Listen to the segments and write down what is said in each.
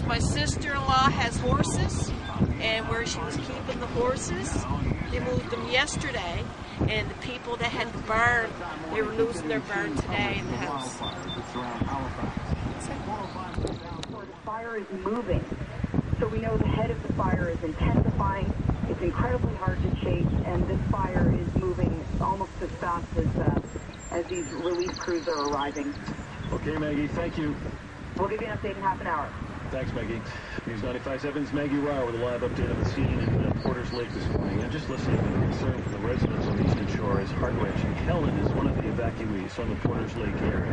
my sister-in-law has horses, and where she was keeping the horses, they moved them yesterday, and the people that had the barn, they were losing their barn today in the house. The fire is moving, so we know the head of the fire is intensifying. It's incredibly hard to chase, and this fire is moving almost as fast as these relief crews are arriving. Okay, Maggie, thank you. We'll give you an update in half an hour. Thanks, Maggie. News 95.7's Maggie Ryer with a live update on the scene in Porter's Lake this morning. And just listening to the concern for the residents on the Eastern Shore is heart-wrenching. Helen is one of the evacuees from the Porter's Lake area.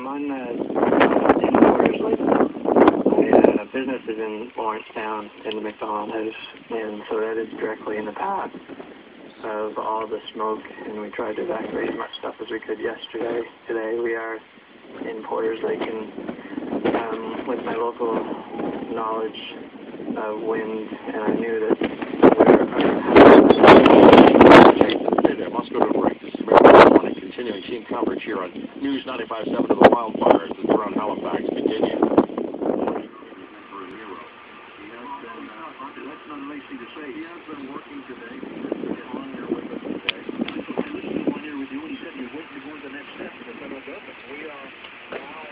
I'm in Porter's Lake. My business is in Lawrencetown in the McDonald House, and so that is directly in the path of all the smoke, and we tried to evacuate as much stuff as we could yesterday. Today we are in Porter's Lake, and with my local knowledge of wind, and I knew that I must go to break. This is American Morning, continuing team coverage here on News 95.7 of the wildfires that surround Halifax continue. That's not amazing to say. He has been working today. He's on here with us today. And this is on here with you, and he said you're waiting to go to the next step in the federal government. We are now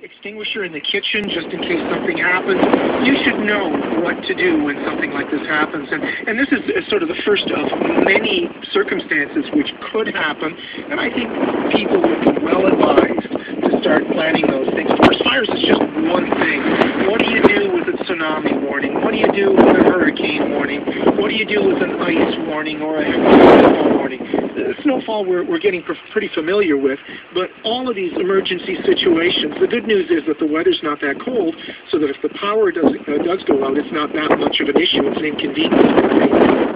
extinguisher in the kitchen just in case something happens. You should know what to do when something like this happens. And this is sort of the first of many circumstances which could happen. And I think people would be well advised to start planning those things. Forest fires is just one thing. What do you do with a tsunami warning? What do you do with a hurricane warning? What do you do with an ice warning or a snowfall warning? Snowfall we're getting pretty familiar with, but all of these emergency situations, the good news is that the weather's not that cold, so that if the power does go out, it's not that much of an issue. It's an inconvenience.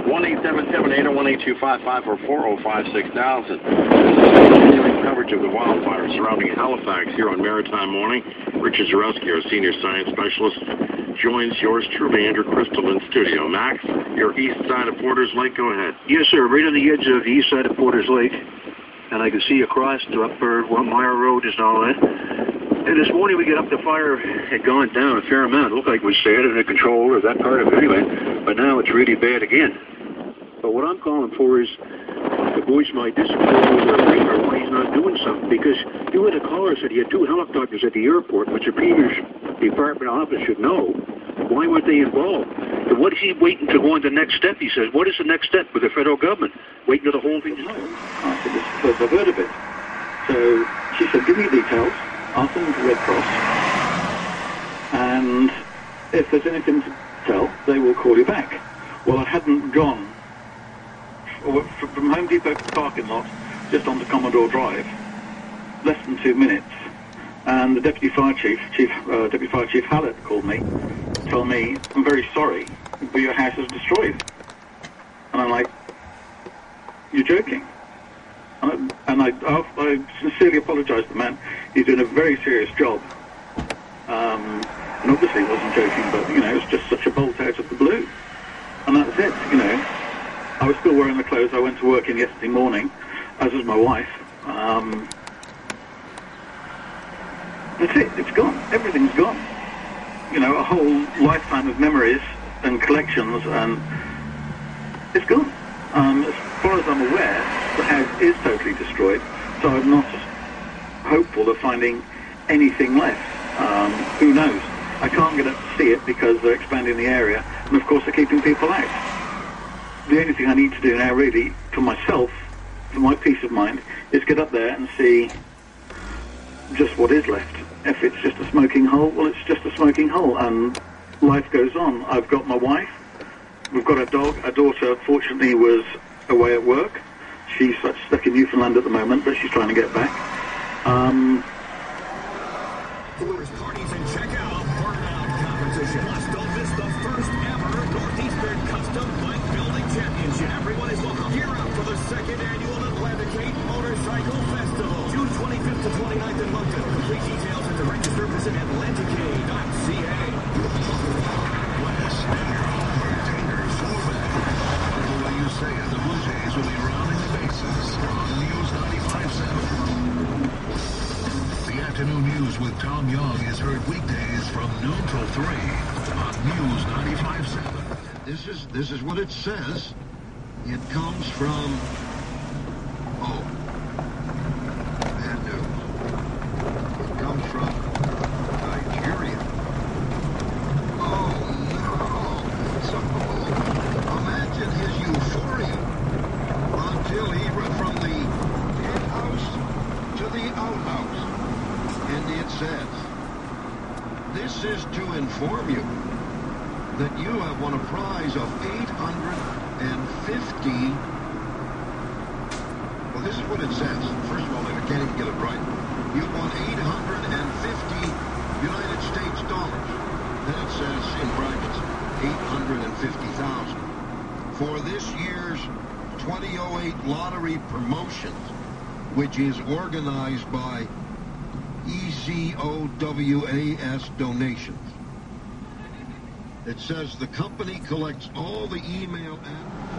1-877-801-8255 or 405-6000. Continuing coverage of the wildfires surrounding Halifax here on Maritime Morning. Richard Zarowski, our senior science specialist, joins yours truly, Andrew Crystal, in studio. Max, you're east side of Porter's Lake. Go ahead. Yes, sir. Right on the edge of the east side of Porter's Lake. And I can see across to upper Meyer Road and all that. And this morning we get up, the fire had gone down a fair amount. It looked like we stayed under control, or that part of it anyway. But now it's really bad again. But what I'm calling for is the boys might disapprove or why he's not doing something. Because you had a caller said he had 2 helicopters at the airport, which a previous department office should know. Why weren't they involved? And what is he waiting to go on the next step? He says, what is the next step with the federal government? Waiting till the whole thing's over. I said, this is the first I've heard of it. So she said, give me details. I'll send them to Red Cross. And if there's anything to tell, they will call you back. Well, I hadn't gone from Home Depot parking lot just onto Commodore Drive, less than 2 minutes. And the Deputy Fire Chief Hallett called me, told me, I'm very sorry, but your house is destroyed. And I'm like, you're joking? And I sincerely apologise to the man. He's doing a very serious job. And obviously he wasn't joking, but, you know, it was just such a bolt out of the blue. And that was it, you know. I was still wearing the clothes I went to work in yesterday morning, as was my wife. That's it, it's gone. Everything's gone. You know, a whole lifetime of memories and collections, and it's gone. As far as I'm aware, the house is totally destroyed, so I'm not hopeful of finding anything left. Who knows? I can't get up to see it because they're expanding the area, and of course they're keeping people out. The only thing I need to do now, really, for myself, for my peace of mind, is get up there and see just what is left. If it's just a smoking hole, well, it's just a smoking hole, and life goes on. I've got my wife, we've got a dog. Our daughter, fortunately, was away at work. She's stuck in Newfoundland at the moment, but she's trying to get back. Parties and check out burnout competition. Plus, don't miss the first ever Northeastern Custom Bike Building Championship. Everyone is welcome. Gear up for the 2nd annual Atlanticate Motorcycle Festival, June 25th to 29th in Moncton. Complete details and to register visit atlanticade.ca. Last year, Tigers fall back. The way you say it, the Blue Jays will be rounding the bases on News 95.7. The afternoon news with Tom Young is heard weekdays from noon till 3 on News 95.7. This is what it says. It comes from, bad news. It comes from Nigeria. Oh no! So imagine his euphoria until he that you have won a prize of $850. Well, this is what it says. First of all, I can't even get it right. You won $850 United States dollars. Then it says in brackets, $850,000 for this year's 2008 lottery promotions, which is organized by EZOWAS Donations. It says the company collects all the email and